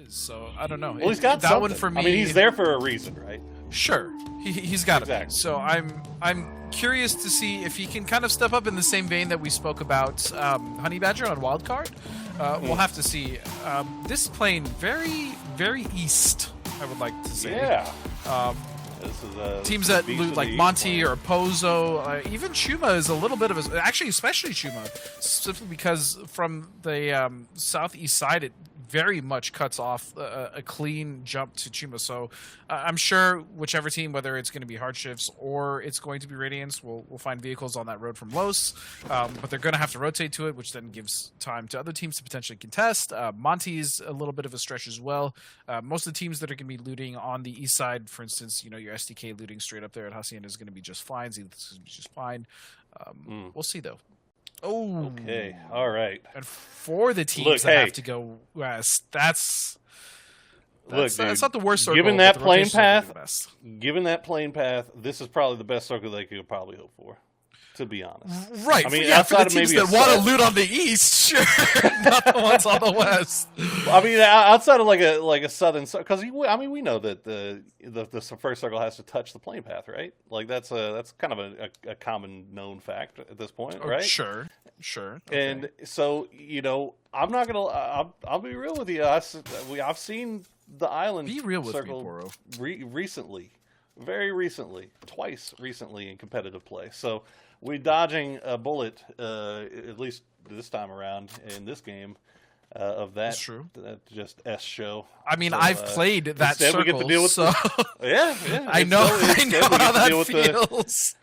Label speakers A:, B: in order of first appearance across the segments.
A: is. So I don't know.
B: Well, he's got
A: that
B: something.
A: one for me.
B: I mean, he's there for a reason, right?
A: Sure, he's got
B: exactly.
A: it. So I'm curious to see if he can kind of step up in the same vein that we spoke about Honey Badger on Wildcard. We'll have to see. This playing very, very east, I would like to say.
B: Yeah.
A: This is teams that loot like Monty or Pozo, even Chuma is a little bit of a... Actually, especially Chuma, simply because from the southeast side, it very much cuts off a clean jump to Chuma. So I'm sure whichever team, whether it's going to be Hardshifts or it's going to be Radiance, will find vehicles on that road from Los. But they're going to have to rotate to it, which then gives time to other teams to potentially contest. Monty's a little bit of a stretch as well. Most of the teams that are going to be looting on the east side, for instance, you know, your SDK looting straight up there at Hacienda is going to be just fine. Zenith is going to be just fine. We'll see, though. Oh,
B: okay, all right.
A: And for the teams that have to go west, that's not the worst circle.
B: Given that plane path, this is probably the best circle they could probably hope for. To be honest,
A: right? I mean, outside of maybe that want to loot on the east, sure, not the ones on the west.
B: I mean, outside of like a southern, because I mean, we know that the first circle has to touch the plane path, right? Like that's kind of a common known fact at this point, right?
A: Sure. Okay.
B: And so I'm not gonna. I'll be real with you. I've seen the island.
A: Be real with
B: circle
A: me, Boro.
B: Recently, very recently, twice recently in competitive play. So. We're dodging a bullet, at least this time around in this game, of that. That's
A: true.
B: That just S show.
A: I mean, so, I've played that circle,
B: we get to deal with
A: so
B: yeah.
A: I know how that feels.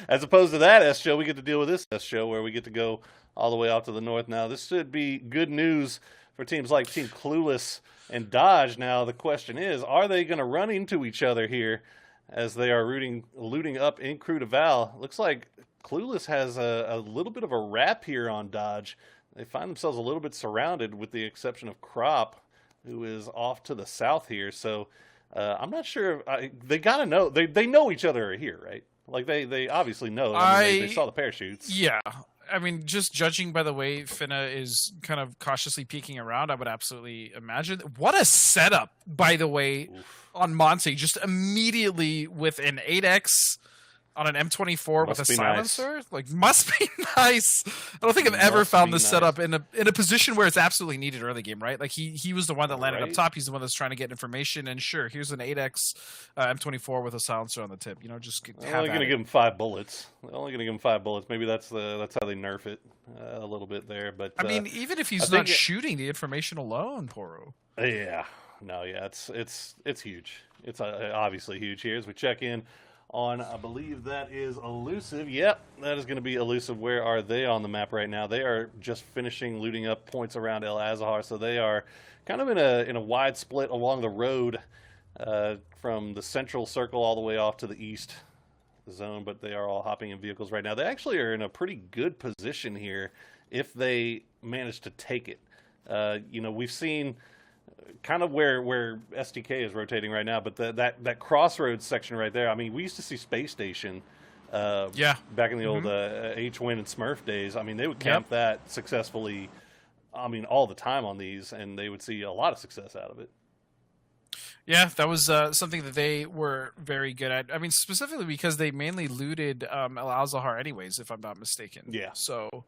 B: As opposed to that S show, we get to deal with this S show where we get to go all the way off to the north. Now, this should be good news for teams like Team Clueless and Dodge. Now, the question is, are they going to run into each other here? As they are looting up in Crew to Val. Looks like Clueless has a little bit of a wrap here on Dodge. They find themselves a little bit surrounded with the exception of Crop, who is off to the south here. So I'm not sure. They got to know. They know each other are here, right? Like they obviously know. I mean, they saw the parachutes.
A: Yeah. I mean, just judging by the way Finna is kind of cautiously peeking around, I would absolutely imagine. What a setup, by the way, on Monty. Just immediately with an 8X on an M24 with a silencer.
B: Nice.
A: Like, must be nice. I don't think I've ever found this setup in a position where it's absolutely needed early game, right? Like, he was the one that landed up top. He's the one that's trying to get information. And sure, here's an 8X M24 with a silencer on the tip. You know, just
B: They're only going to give him 5 bullets. They're only going to give him 5 bullets. Maybe that's how they nerf it a little bit there. But
A: I mean, even if he's not shooting, the information alone, Poro.
B: Yeah. No, yeah, it's huge. It's obviously huge here as we check in on, I believe that is Elusive. Yep, that is going to be Elusive. Where are they on the map right now? They are just finishing looting up points around El Azahar, so they are kind of in a wide split along the road from the central circle all the way off to the east zone, but they are all hopping in vehicles right now. They actually are in a pretty good position here if they manage to take it. We've seen kind of where SDK is rotating right now, but that crossroads section right there. I mean, we used to see Space Station, back in the old H-Win and Smurf days. I mean, they would camp that successfully. I mean, all the time on these, and they would see a lot of success out of it.
A: Yeah, that was something that they were very good at. I mean, specifically because they mainly looted El Azahar anyways, if I'm not mistaken. Yeah. So,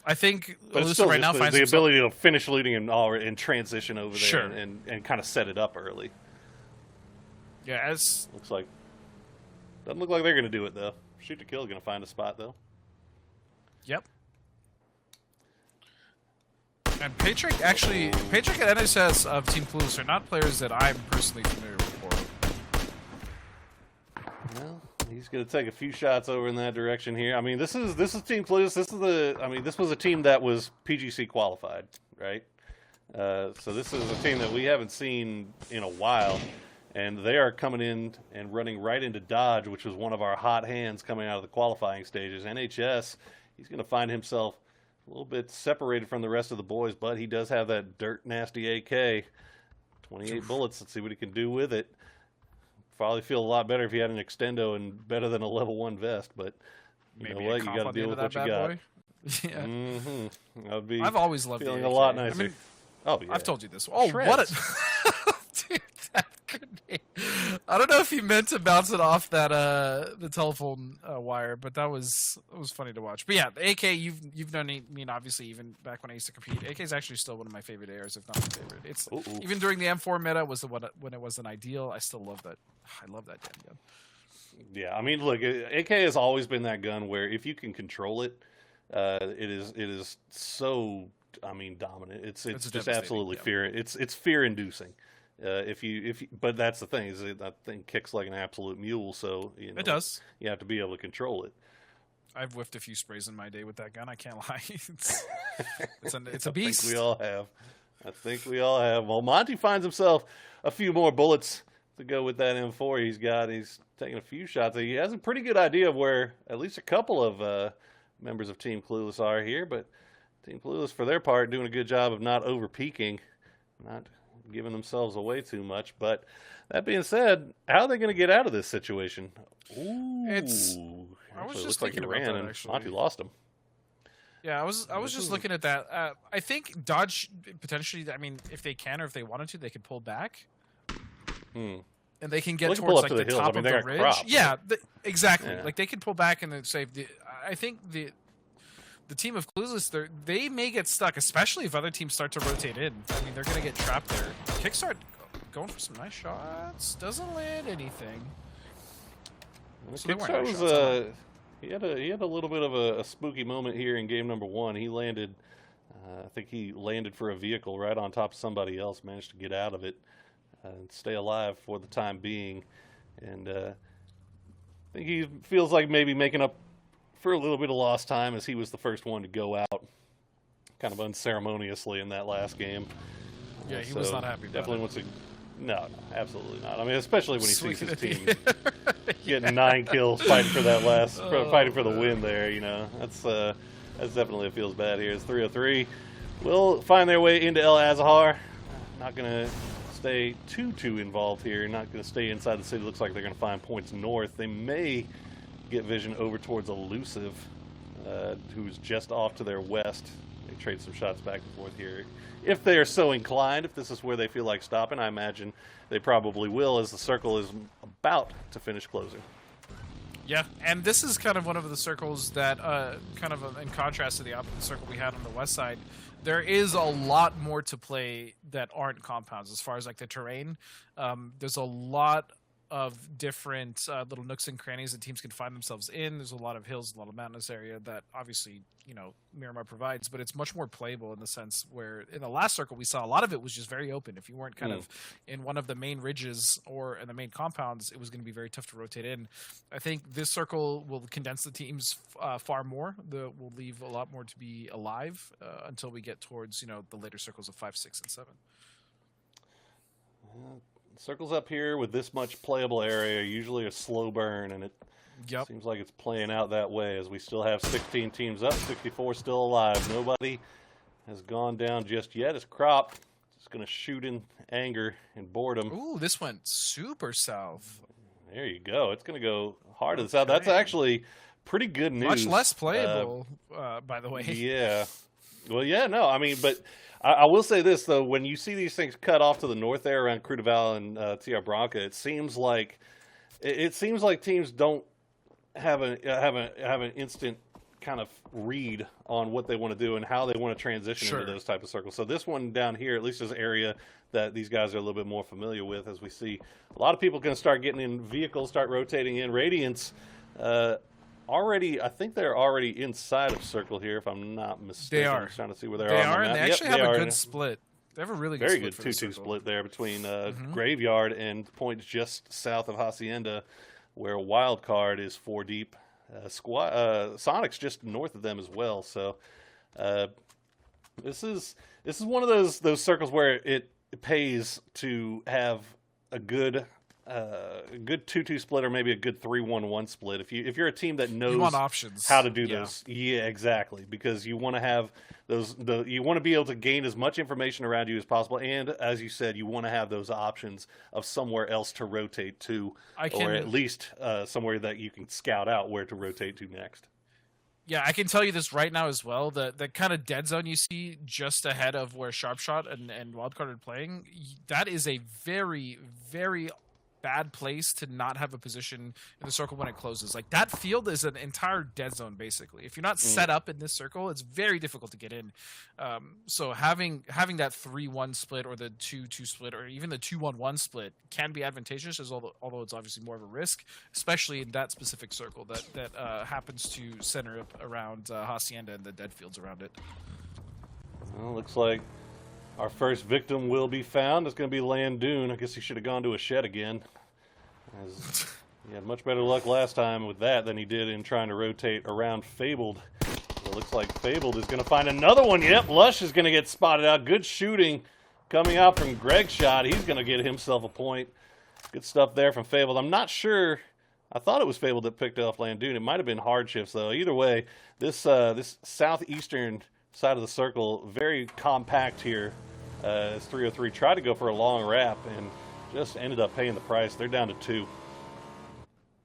A: I think Elusive right now finds
B: the ability to finish looting and transition over there and kind of set it up early.
A: Yeah,
B: doesn't look like they're going to do it though. Shoot to Kill is going to find a spot though.
A: Yep. And Patrick and NSS of Team Clueless are not players that I'm personally familiar with.
B: Well, he's going to take a few shots over in that direction here. I mean, this is Team Clueless. This was a team that was PGC qualified, right? So this is a team that we haven't seen in a while, and they are coming in and running right into Dodge, which was one of our hot hands coming out of the qualifying stages. NHS, he's going to find himself a little bit separated from the rest of the boys, but he does have that dirt nasty AK. 28 bullets. Let's see what he can do with it. Probably feel a lot better if he had an extendo and better than a level 1 vest, but you know what? You got to deal with what you got.
A: Yeah.
B: Mm-hmm.
A: I've always loved
B: feeling
A: the
B: a lot nicer. Oh, yeah.
A: I've told you this. Oh,
B: Shreds.
A: what a... Dude, that grenade. I don't know if he meant to bounce it off that the telephone wire, but it was funny to watch. But yeah, the AK, you've known me, obviously, even back when I used to compete. AK is actually still one of my favorite ARs, if not my favorite. It's even during the M4 meta was when it was an ideal. I still love that. I love that damn gun.
B: Yeah, I mean, look, AK has always been that gun where if you can control it, it is so, I mean, dominant. It's just absolutely fear. It's fear inducing. But that's the thing, is that thing kicks like an absolute mule. So
A: it does.
B: You have to be able to control it.
A: I've whiffed a few sprays in my day with that gun. I can't lie. It's a beast.
B: I think we all have. Well, Monty finds himself a few more bullets to go with that M4 he's got. He's taking a few shots. He has a pretty good idea of where at least a couple of members of Team Clueless are here, but Team Clueless, for their part, doing a good job of not over-peaking, not giving themselves away too much. But that being said, how are they going to get out of this situation? Ooh,
A: I was just thinking about that, actually.
B: Monty lost him.
A: Yeah, I was just looking at that. I think Dodge potentially, I mean, if they can or if they wanted to, they could pull back. And they can get towards like the top of the ridge. Yeah, exactly. Yeah. Like they can pull back and then save. I think the team of Clueless, they may get stuck, especially if other teams start to rotate in. I mean, they're going to get trapped there. Kickstart going for some nice shots. Doesn't land anything.
B: So Kickstart was he had a little bit of a spooky moment here in game number 1. He landed, I think he landed for a vehicle right on top of somebody else. Managed to get out of it. And stay alive for the time being, and I think he feels like maybe making up for a little bit of lost time, as he was the first one to go out kind of unceremoniously in that last game.
A: Yeah, he was not happy.
B: Definitely wants to. No, absolutely not. I mean, especially when he sees his team getting 9 kills, fighting for that fighting for the win there. You know, that's definitely, it feels bad here. It's 303. Will find their way into El Azahar. Not gonna stay too involved here. Not going to stay inside the city. Looks like they're going to find points north. They may get vision over towards Elusive, who's just off to their west. They trade some shots back and forth here. If they are so inclined, if this is where they feel like stopping, I imagine they probably will, as the circle is about to finish closing.
A: Yeah, and this is kind of one of the circles that, kind of in contrast to the opposite circle we had on the west side, there is a lot more to play that aren't compounds as far as like the terrain. There's a lot of different little nooks and crannies that teams can find themselves in. There's a lot of hills, a lot of mountainous area that obviously, Miramar provides, but it's much more playable in the sense where in the last circle we saw a lot of it was just very open. If you weren't kind of in one of the main ridges or in the main compounds, it was going to be very tough to rotate in. I think this circle will condense the teams far more. Will leave a lot more to be alive until we get towards, the later circles of 5, 6, and 7.
B: Circles up here with this much playable area are usually a slow burn, and it seems like it's playing out that way, as we still have 16 teams up, 64 still alive. Nobody has gone down just yet. It's Crop just going to shoot in anger and boredom.
A: Ooh, this went super south.
B: There you go. It's going to go hard to the south. That's actually pretty good news.
A: Much less playable, by the way.
B: Yeah. Well, yeah, no, I mean, but I will say this, though. When you see these things cut off to the north there around Crudaval and Tierra Branca, it seems like teams don't have an instant kind of read on what they want to do and how they want to transition into those type of circles. So this one down here, at least, is an area that these guys are a little bit more familiar with, as we see a lot of people going to start getting in vehicles, start rotating in. Radiance, I think they're already inside of circle here, if I'm not mistaken.
A: They are.
B: I'm trying to see where they are.
A: They are, and they actually have a good split. They have a really good
B: split. Very good 2-2 split there between Graveyard and points just south of Hacienda, where Wild Card is 4 deep. Sonic's just north of them as well. So this is one of those circles where it pays to have a good 2-2 split, or maybe a good 3-1-1 split. If you're a team that knows
A: you want options.
B: How to do those, yeah, exactly, because you want to have you want to be able to gain as much information around you as possible, and as you said, you want to have those options of somewhere else to rotate to, or at least somewhere that you can scout out where to rotate to next.
A: Yeah, I can tell you this right now as well. The kind of dead zone you see just ahead of where Sharpshot and Wildcard are playing, that is a very, very bad place to not have a position in the circle when it closes. Like, that field is an entire dead zone, basically. If you're not set up in this circle, it's very difficult to get in. So having that 3-1 split or the 2-2 split or even the 2-1-1 split can be advantageous, although it's obviously more of a risk, especially in that specific circle that happens to center up around Hacienda and the dead fields around it.
B: Well, looks like our first victim will be found. It's going to be Landoon. I guess he should have gone to a shed again. As he had much better luck last time with that than he did in trying to rotate around Fabled. It looks like Fabled is going to find another one. Yep, Lush is going to get spotted out. Good shooting coming out from Greg's shot. He's going to get himself a point. Good stuff there from Fabled. I'm not sure. I thought it was Fabled that picked off Landoon. It might have been Hardships, though. Either way, this southeastern side of the circle, very compact here. As 303 tried to go for a long wrap and just ended up paying the price. They're down to 2.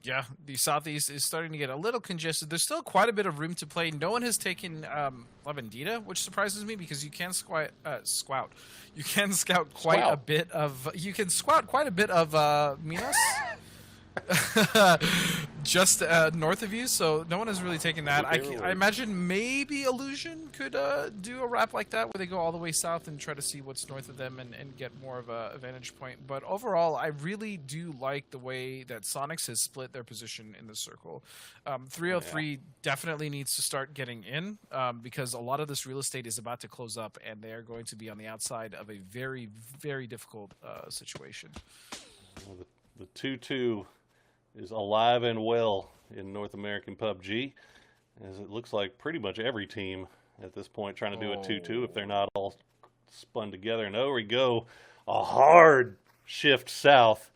A: Yeah, the Southeast is starting to get a little congested. There's still quite a bit of room to play. No one has taken La Vendita, which surprises me because you can scout quite a bit of Minas. Just north of you, so no one has really taken that. I imagine maybe Illusion could do a wrap like that where they go all the way south and try to see what's north of them and get more of a vantage point. But overall, I really do like the way that Sonics has split their position in the circle. 303 definitely needs to start getting in because a lot of this real estate is about to close up and they are going to be on the outside of a very, very difficult situation.
B: Well, the 2-2 is alive and well in North American PUBG, as it looks like pretty much every team at this point trying to do a 2-2 if they're not all spun together. And there we go, a hard shift south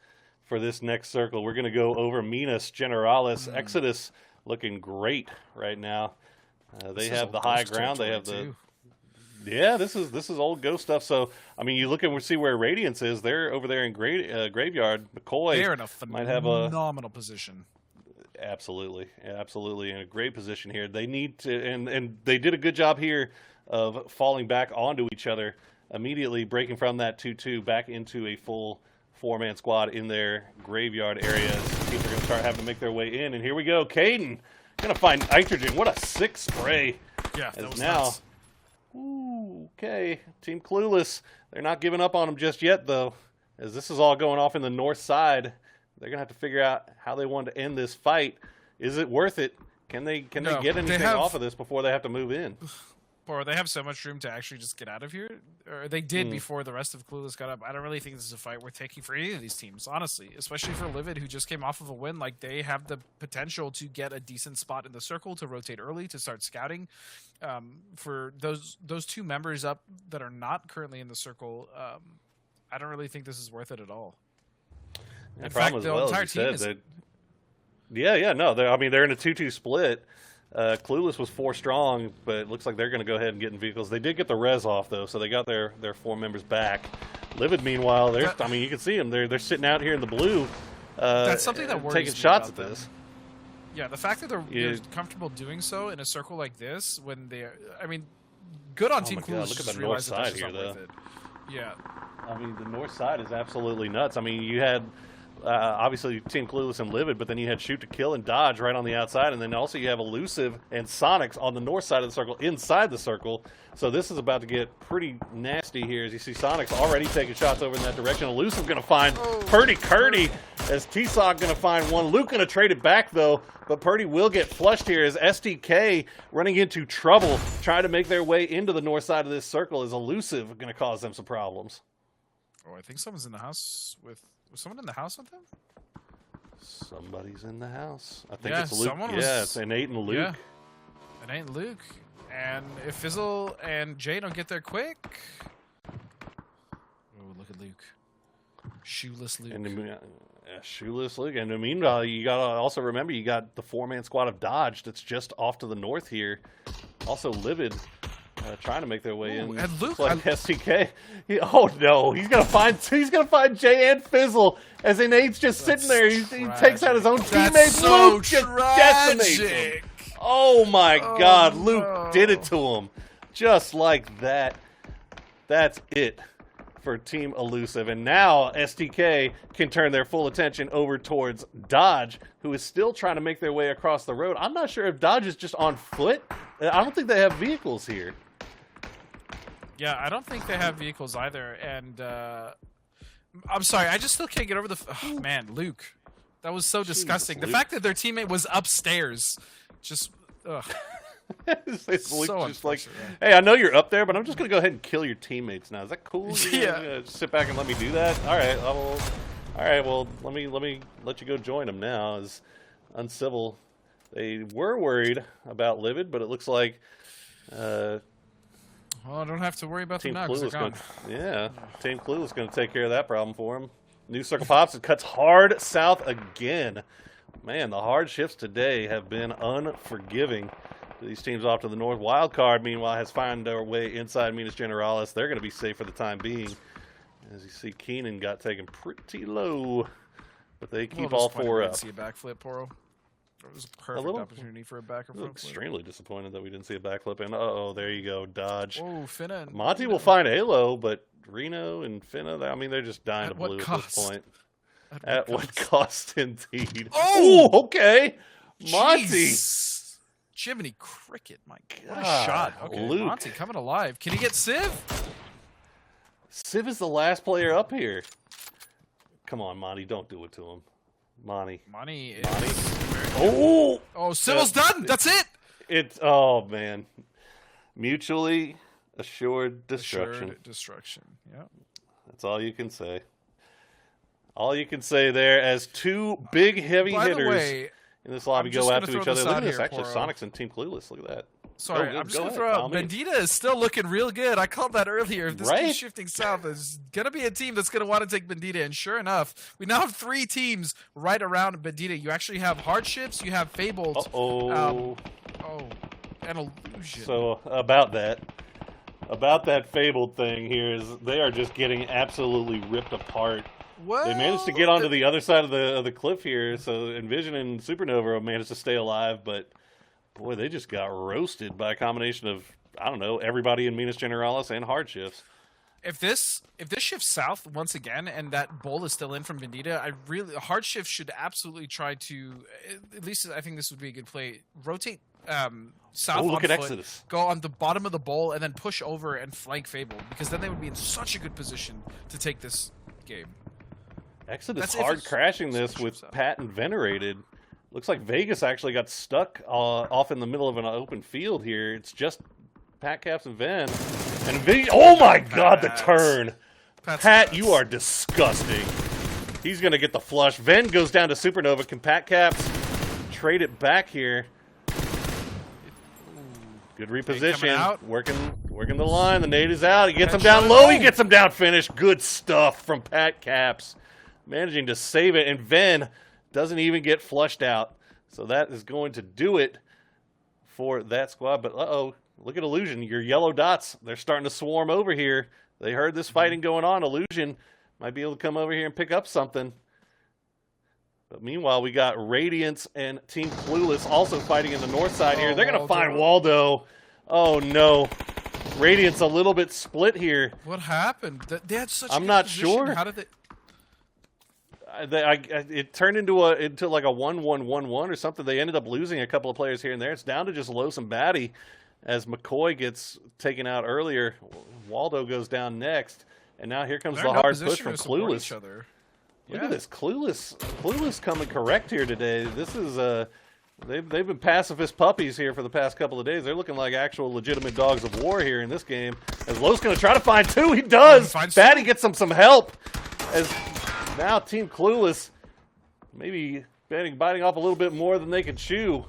B: for this next circle. We're going to go over Minas Generalis. Exodus looking great right now. They have the high ground. They have the Yeah, this is old Ghost stuff. So, I mean, you look and see where Radiance is. They're over there in Graveyard. McCoy
A: they're in a phenomenal position.
B: Absolutely, in a great position here. They need to, and they did a good job here of falling back onto each other, immediately breaking from that 2-2 back into a full 4-man squad in their Graveyard areas. Teams are going to start having to make their way in, and here we go. Caden going to find Nitrogen. What a sick spray.
A: Yeah, that was
B: now.
A: nuts.
B: Ooh, okay, Team Clueless. They're not giving up on them just yet, though, as this is all going off in the north side. They're gonna have to figure out how they want to end this fight. Is it worth it? Can they get anything off of this before they have to move in?
A: Or they have so much room to actually just get out of here. Or they did before the rest of Clueless got up. I don't really think this is a fight worth taking for any of these teams, honestly. Especially for Livid, who just came off of a win. Like, they have the potential to get a decent spot in the circle, to rotate early, to start scouting. For those 2 members up that are not currently in the circle, I don't really think this is worth it at all.
B: In fact, the entire team is... They're in a 2-2 split. Clueless was 4 strong, but it looks like they're going to go ahead and get in vehicles. They did get the res off, though, so they got their 4 members back. Livid, meanwhile, you can see them. They're sitting out here in the blue.
A: That's something that worries
B: taking
A: me
B: shots
A: about
B: at this.
A: Yeah, the fact that they're comfortable doing so in a circle like this, when they're, good on Team Clueless.
B: Look at the north side here, though.
A: Yeah.
B: The north side is absolutely nuts. You had obviously Team Clueless and Livid, but then you had Shoot to Kill and Dodge right on the outside, and then also you have Elusive and Sonics on the north side of the circle, inside the circle. So this is about to get pretty nasty here, as you see Sonics already taking shots over in that direction. Elusive going to find Purdy Curdy, as T-Sock going to find one. Luke going to trade it back, though, but Purdy will get flushed here as SDK running into trouble, trying to make their way into the north side of this circle, as Elusive going to cause them some problems.
A: Oh, I think someone's in the house with... Was someone in the house with them?
B: Somebody's in the house. I think it's Luke. It's Innate and Luke.
A: Yeah. Innate and Luke. And if Fizzle and Jay don't get there quick... Oh, look at Luke. Shoeless Luke.
B: Shoeless Luke. And meanwhile, you got to also remember, you got the 4-man squad of Dodge that's just off to the north here. Also Livid. Trying to make their way in.
A: And Luke,
B: like STK. He's gonna find Jay and Fizzle, as Innate's just sitting there. He takes out his own teammates.
A: So
B: Luke just decimates him. Oh my God, Luke
A: no.
B: did it to him. Just like that. That's it for Team Elusive. And now STK can turn their full attention over towards Dodge, who is still trying to make their way across the road. I'm not sure if Dodge is just on foot. I don't think they have vehicles here.
A: Yeah, I don't think they have vehicles either. And I'm sorry, I just still can't get over the... Oh, man, Luke. That was so disgusting. The fact that their teammate was upstairs, just... Ugh.
B: It's
A: So
B: just like, hey, I know you're up there, but I'm just gonna go ahead and kill your teammates now. Is that cool?
A: Yeah.
B: Just sit back and let me do that. All right. All right. Well, let me let you go join them now. As uncivil, they were worried about Livid, but it looks like.
A: Well, I don't have to worry about them now.
B: Yeah, Team Clueless going to take care of that problem for him. New circle pops and cuts hard south again. Man, the hard shifts today have been unforgiving. These teams off to the north. Wildcard, meanwhile, has found their way inside Minas Generalis. They're going to be safe for the time being. As you see, Keenan got taken pretty low, but they keep all four up.
A: See a backflip, Poro. It was a perfect opportunity for a back and front flip.
B: Extremely disappointed that we didn't see a backflip. And uh-oh, there you go, Dodge.
A: Oh, Finna.
B: Monty will find Halo, but Reno and Finna, I mean, they're just dying to blue at this point. At what cost, indeed.
A: Oh,
B: okay. Monty.
A: Jeez. Jiminy Cricket, my God. What a shot. Okay,
B: Luke.
A: Monty coming alive. Can he get Civ?
B: Civ is the last player up here. Come on, Monty, don't do it to him. Monty. Oh!
A: Oh, Civil's done. That's it.
B: Oh, man. Mutually assured destruction.
A: Yeah.
B: That's all you can say. All you can say there as two big heavy hitters in this lobby go out to each other. Look at this. Actually, Sonic's and Team Clueless. Look at that.
A: Sorry, I'm just going to throw out. Bandita is still looking real good. I called that earlier. If this keeps shifting south, there's going to be a team that's going to want to take Bandita. And sure enough, we now have 3 teams right around Bandita. You actually have Hardships. You have Fabled. And Illusion.
B: So about that Fabled thing here is they are just getting absolutely ripped apart.
A: Well,
B: they managed to get onto the other side of the cliff here, so Envision and Supernova managed to stay alive, but boy, they just got roasted by a combination of, I don't know, everybody in Minas Generalis and Hardships.
A: If this shifts south once again and that bowl is still in from Bandita, Hardships should absolutely try to, at least I think this would be a good play, rotate south on foot,
B: Exodus.
A: Go on the bottom of the bowl, and then push over and flank Fable, because then they would be in such a good position to take this game.
B: Exodus hard crashing this with Pat and Venerated. Looks like Vegas actually got stuck off in the middle of an open field here. It's just Pat, Caps, and Ven. And Ven, oh my God, the turn. Pat, you are disgusting. He's going to get the flush. Ven goes down to Supernova. Can Pat Caps trade it back here? Good reposition. Working the line. The nade is out. He gets him down low. He gets him down finish. Good stuff from Pat Caps. Managing to save it, and Ven doesn't even get flushed out. So that is going to do it for that squad. But look at Illusion. Your yellow dots, they're starting to swarm over here. They heard this fighting going on. Illusion might be able to come over here and pick up something. But meanwhile, we got Radiance and Team Clueless also fighting in the north side here. They're going to find Waldo. Oh, no. Radiance a little bit split here.
A: What happened? They had such
B: I'm not
A: position.
B: sure.
A: How did they...
B: It turned into like a 1-1-1-1 or something. They ended up losing a couple of players here and there. It's down to just Los and Batty as McCoy gets taken out earlier. Waldo goes down next, and now here comes the hard push from Clueless. Look at this, Clueless coming correct here today. This is they've been pacifist puppies here for the past couple of days. They're looking like actual legitimate dogs of war here in this game. As Lo's going to try to find 2, he does. Batty gets him some help as. Now Team Clueless maybe biting off a little bit more than they can chew.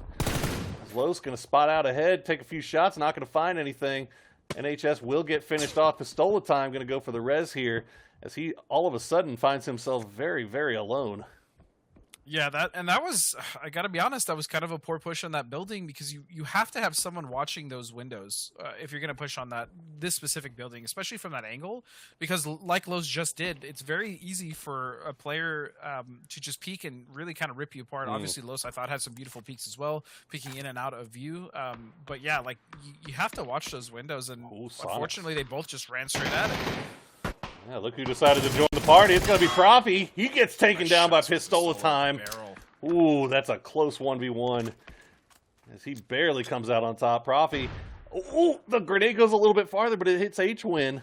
B: Lowe's going to spot out ahead, take a few shots, not going to find anything. NHS will get finished off. Pistola Time going to go for the res here as he all of a sudden finds himself very, very alone.
A: Yeah, that was, I gotta be honest, that was kind of a poor push on that building, because you have to have someone watching those windows if you're gonna push on this specific building, especially from that angle, because like Lowe's just did, it's very easy for a player to just peek and really kind of rip you apart. Obviously, Lowe's, I thought, had some beautiful peeks as well, peeking in and out of view. But yeah, like you have to watch those windows, and unfortunately, they both just ran straight at it.
B: Yeah, look who decided to join the party. It's going to be Profi. He gets taken down by Pistola time. Ooh, that's a close 1v1. As he barely comes out on top. Profi. Ooh, the grenade goes a little bit farther, but it hits H-Win.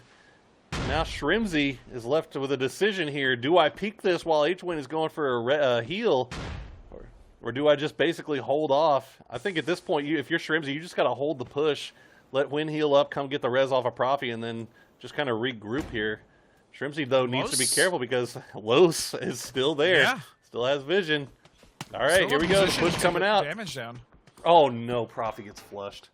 B: Now Shrimzy is left with a decision here. Do I peek this while H-Win is going for a heal? Or do I just basically hold off? I think at this point, if you're Shrimzy, you just got to hold the push. Let Win heal up, come get the res off of Profi, and then just kind of regroup here. Shrimzy, though, needs to be careful because Los is still there. Yeah. Still has vision. All right, still here we go. The push coming out.
A: Damage down.
B: Oh, no. Profi gets flushed.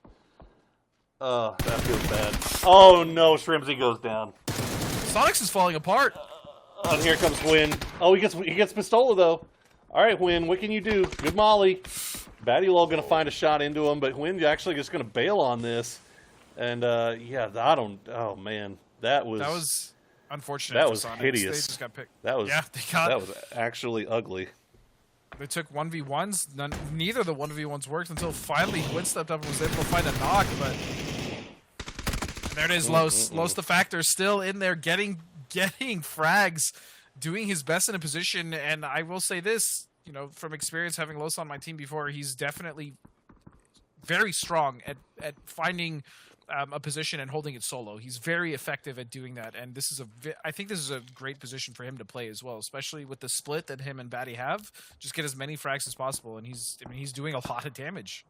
B: That feels bad. Oh, no. Shrimzy goes down.
A: Sonics is falling apart.
B: And here comes Win. Oh, he gets Pistola, though. All right, Win, what can you do? Good molly. Battylol going to find a shot into him, but Win's actually just going to bail on this. And, yeah, I don't... Oh, man. That was unfortunate.
A: That
B: was hideous.
A: They just got picked.
B: That was that was actually ugly.
A: They took 1v1s. Neither of the 1v1s worked until finally Win stepped up and was able to find a knock. But there it is, Los. Los the Factor still in there, getting frags, doing his best in a position. And I will say this, you know, from experience having Los on my team before, he's definitely very strong at finding a position and holding it solo. He's very effective at doing that, and I think this is a great position for him to play as well, especially with the split that him and Batty have. Just get as many frags as possible, and he's doing a lot of damage.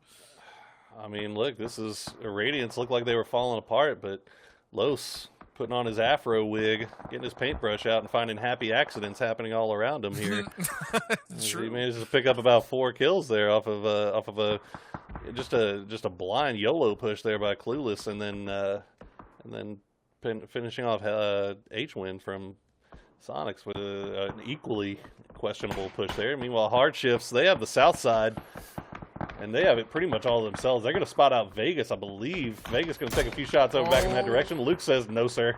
B: I mean, look, this is Radiance looked like they were falling apart, but Los putting on his afro wig, getting his paintbrush out, and finding happy accidents happening all around him here. He managed to pick up about 4 kills there off of a just a blind YOLO push there by Clueless, and then finishing off H-Win from Sonics with an equally questionable push there. Meanwhile, Hardships, they have the south side, and they have it pretty much all themselves. They're going to spot out Vegas, I believe. Vegas going to take a few shots over back in that direction. Luke says, no, sir.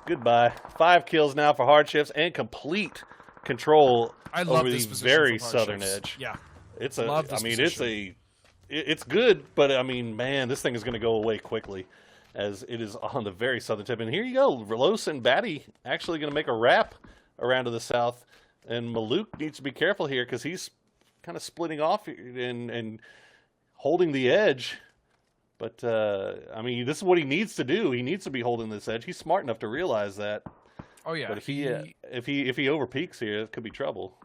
B: Goodbye. 5 kills now for Hardships and complete control over the very southern edge.
A: Yeah.
B: It's good, but I mean, man, this thing is going to go away quickly as it is on the very southern tip. And here you go. Los and Batty actually going to make a wrap around to the south. And Maluk needs to be careful here because he's kind of splitting off and holding the edge. But, I mean, this is what he needs to do. He needs to be holding this edge. He's smart enough to realize that.
A: Oh, yeah.
B: But if he overpeaks here, it could be trouble.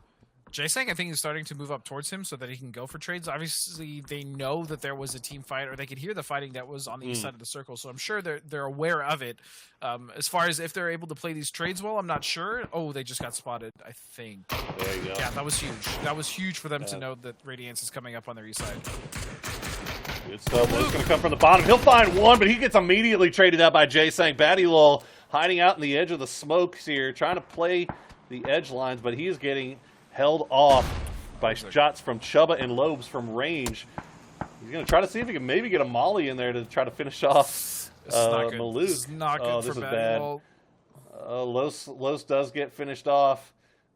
A: Jaesang, I think, is starting to move up towards him so that he can go for trades. Obviously, they know that there was a team fight, or they could hear the fighting that was on the east side of the circle, so I'm sure they're aware of it. As far as if they're able to play these trades well, I'm not sure. Oh, they just got spotted, I think.
B: There you go.
A: Yeah, that was huge. That was huge for them to know that Radiance is coming up on their east side.
B: Good stuff. Luke's going to come from the bottom. He'll find one, but he gets immediately traded out by Jaesang. Battylol hiding out in the edge of the smokes here, trying to play the edge lines, but he is getting held off by shots from Chuba and Lobes from range. He's going to try to see if he can maybe get a molly in there to try to finish off Maluk.
A: This is not good for Battylol.
B: Los does get finished off.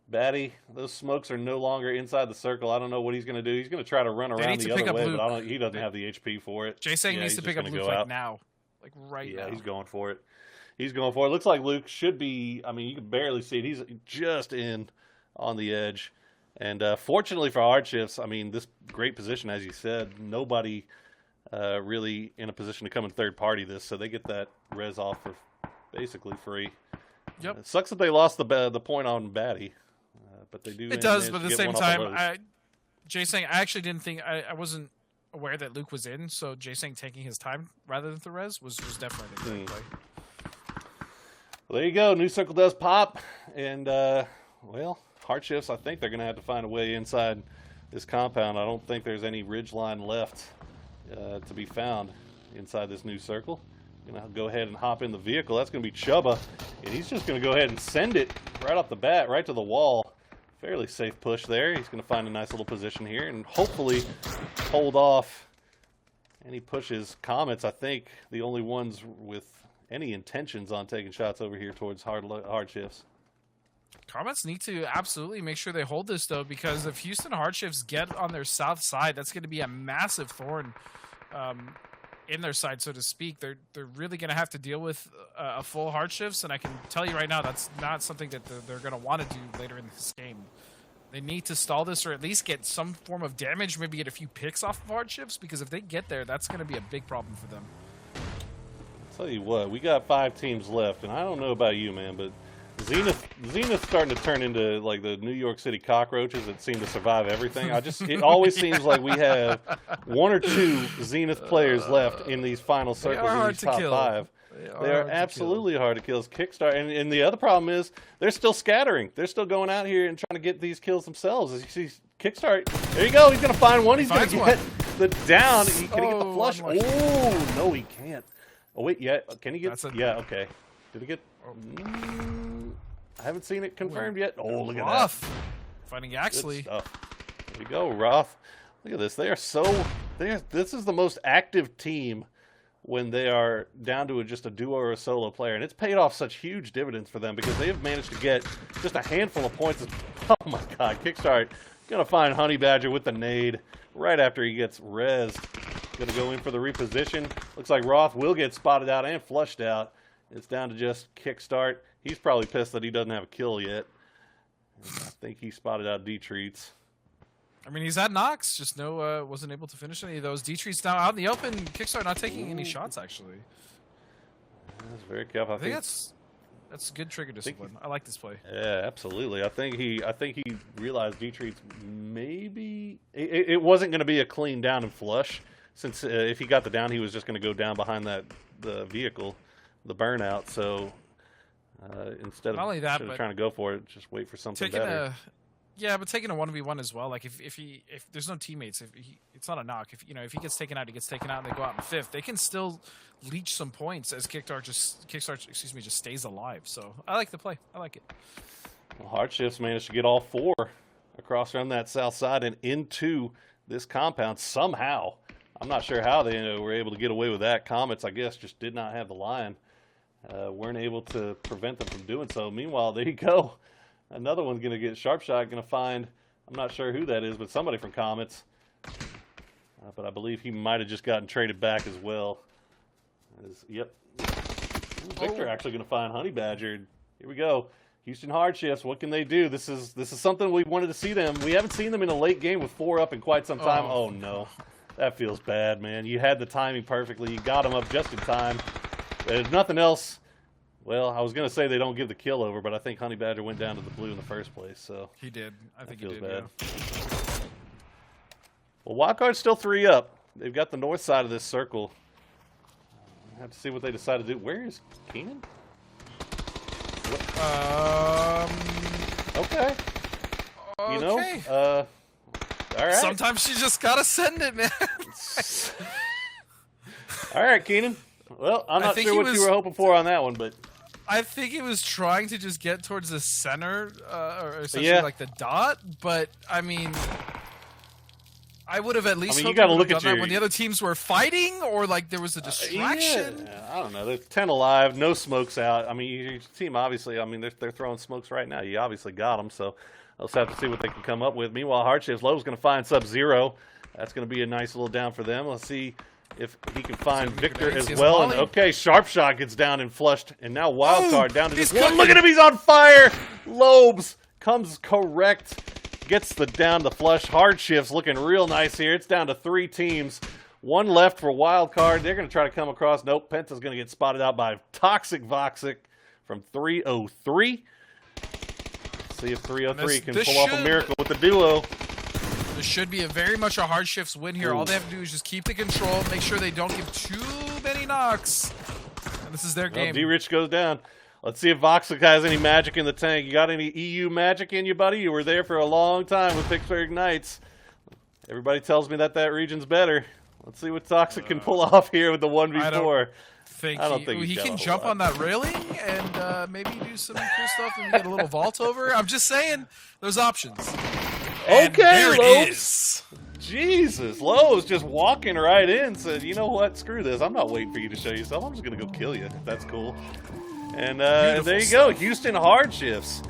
B: Batty, those smokes are no longer inside the circle. I don't know what he's going to do. He's going to try to run around the other way, but he doesn't have the HP for it.
A: Jaesang needs to pick up Luke like now. Like right now.
B: Yeah, he's going for it. He's going for it. Looks like Luke should be, I mean, you can barely see it. He's just in on the edge. And fortunately for Hardships, I mean, this great position, as you said, nobody really in a position to come in third party this, so they get that res off for basically free.
A: Yep.
B: It sucks that they lost the point on Batty, but they do.
A: It does, but at the same time, Jaesang, I actually didn't think, I wasn't aware that Luke was in, so Jaesang taking his time rather than the res was definitely the correct play.
B: Well, there you go. New circle does pop, and well, Hardships, I think they're going to have to find a way inside this compound. I don't think there's any ridge line left to be found inside this new circle. Going to go ahead and hop in the vehicle. That's going to be Chuba, and he's just going to go ahead and send it right off the bat, right to the wall. fairly safe push there. He's going to find a nice little position here and hopefully hold off any pushes. Comets, I think, the only ones with any intentions on taking shots over here towards hard shifts.
A: Comets need to absolutely make sure they hold this, though, because if Houston hard shifts get on their south side, that's going to be a massive thorn in their side, so to speak. They're really going to have to deal with a full hard shifts, and I can tell you right now that's not something that they're going to want to do later in this game. They need to stall this or at least get some form of damage, maybe get a few picks off of hard shifts, because if they get there, that's going to be a big problem for them.
B: I'll tell you what, we got 5 teams left, and I don't know about you, man, but Zenith's starting to turn into like the New York City cockroaches that seem to survive everything. It always seems like we have 1 or 2 Zenith players left in these final circles in these top 5. They are absolutely hard to kill. Kickstart, and the other problem is they're still scattering. They're still going out here and trying to get these kills themselves. As you see, Kickstart, there you go. He's going to find one. He's going to get the down. Can he get the flush? Oh, no, he can't. Oh, wait, yeah. Can he get? Yeah, okay. Did he get? I haven't seen it confirmed yet. Oh, look at that.
A: Finding Axley.
B: There you go, Roth. Look at this. They are so. This is the most active team when they are down to just a duo or a solo player, and it's paid off such huge dividends for them because they have managed to get just a handful of points. Oh my God, Kickstart gonna find Honey Badger with the nade right after he gets rezzed. Gonna go in for the reposition. Looks like Roth will get spotted out and flushed out. It's down to just Kickstart. He's probably pissed that he doesn't have a kill yet. I think he spotted out D-Treats.
A: I mean, he's had knocks, just wasn't able to finish any of those. D-Treats now out in the open. Kickstart not taking any shots, actually.
B: That's very careful.
A: I think that's good trigger discipline. I like this play.
B: Yeah, absolutely. I think he realized D-Treats maybe it wasn't going to be a clean down and flush, since if he got the down, he was just going to go down behind the vehicle, the burnout. So instead of trying to go for it, just wait for something better.
A: Yeah, but taking a 1v1 as well. Like if there's no teammates, it's not a knock. If he gets taken out, he gets taken out, and they go out in 5th. They can still leech some points as Kickstart just stays alive. So I like the play. I like it.
B: Well, hard shifts managed to get all 4 across around that south side and into this compound somehow. I'm not sure how they were able to get away with that. Comets, I guess, just did not have the line. Weren't able to prevent them from doing so. Meanwhile, there you go. Another one's going to get sharp shot, going to find, I'm not sure who that is, but somebody from Comets. But I believe he might have just gotten traded back as well. Yep. Victor actually going to find Honey Badger. Here we go. Houston hard shifts. What can they do? This is something we wanted to see them. We haven't seen them in a late game with 4 up in quite some time. Oh no. That feels bad, man. You had the timing perfectly. You got them up just in time. There's nothing else. Well, I was going to say they don't give the kill over, but I think Honey Badger went down to the blue in the first place. So
A: he did. I think he did.
B: Bad.
A: Yeah.
B: Well, Wildcard's still 3 up. They've got the north side of this circle. I have to see what they decide to do. Where is Keenan? Okay. You know, all right.
A: Sometimes you just gotta send it, man.
B: All right, Keenan. Well, I'm not sure what you were hoping for on that one, but
A: I think he was trying to just get towards the center, or essentially like the dot. But I mean, I would have at least.
B: You got to look at
A: when the other teams were fighting, or like there was a distraction.
B: I don't know. There's 10 alive, no smokes out. I mean, your team obviously. I mean, they're throwing smokes right now. You obviously got them, so I'll just have to see what they can come up with. Meanwhile, Hardshift's Lowe's going to find Sub-Zero. That's going to be a nice little down for them. Let's see if he can find Victor as well. And okay, Sharp Shot gets down and flushed, and now Wildcard down to just one. Look at him, he's on fire. Lobes comes correct, gets the down, the flush. Hard Shifts looking real nice here. It's down to 3 teams. 1 left for Wildcard. They're going to try to come across. Nope, Penta's going to get spotted out by Toxic Voxic from 303. See if 303 can pull off a miracle with the duo.
A: This should be very much a Hard Shifts win here. All they have to do is just keep the control, make sure they don't give too many knocks. And this is their game.
B: D-Rich goes down. Let's see if Voxic has any magic in the tank. You got any EU magic in you, buddy? You were there for a long time with Pittsburgh Knights. Everybody tells me that region's better. Let's see what Toxic can pull off here with the 1v4.
A: I don't think he can jump on that railing and maybe do some cool stuff and get a little vault over. I'm just saying, there's options. And
B: okay,
A: there
B: Lowe's.
A: it is.
B: Jesus, Lowe's just walking right in, said, you know what, screw this. I'm not waiting for you to show yourself. I'm just going to go kill you, if that's cool. And there you go, Houston hard shifts.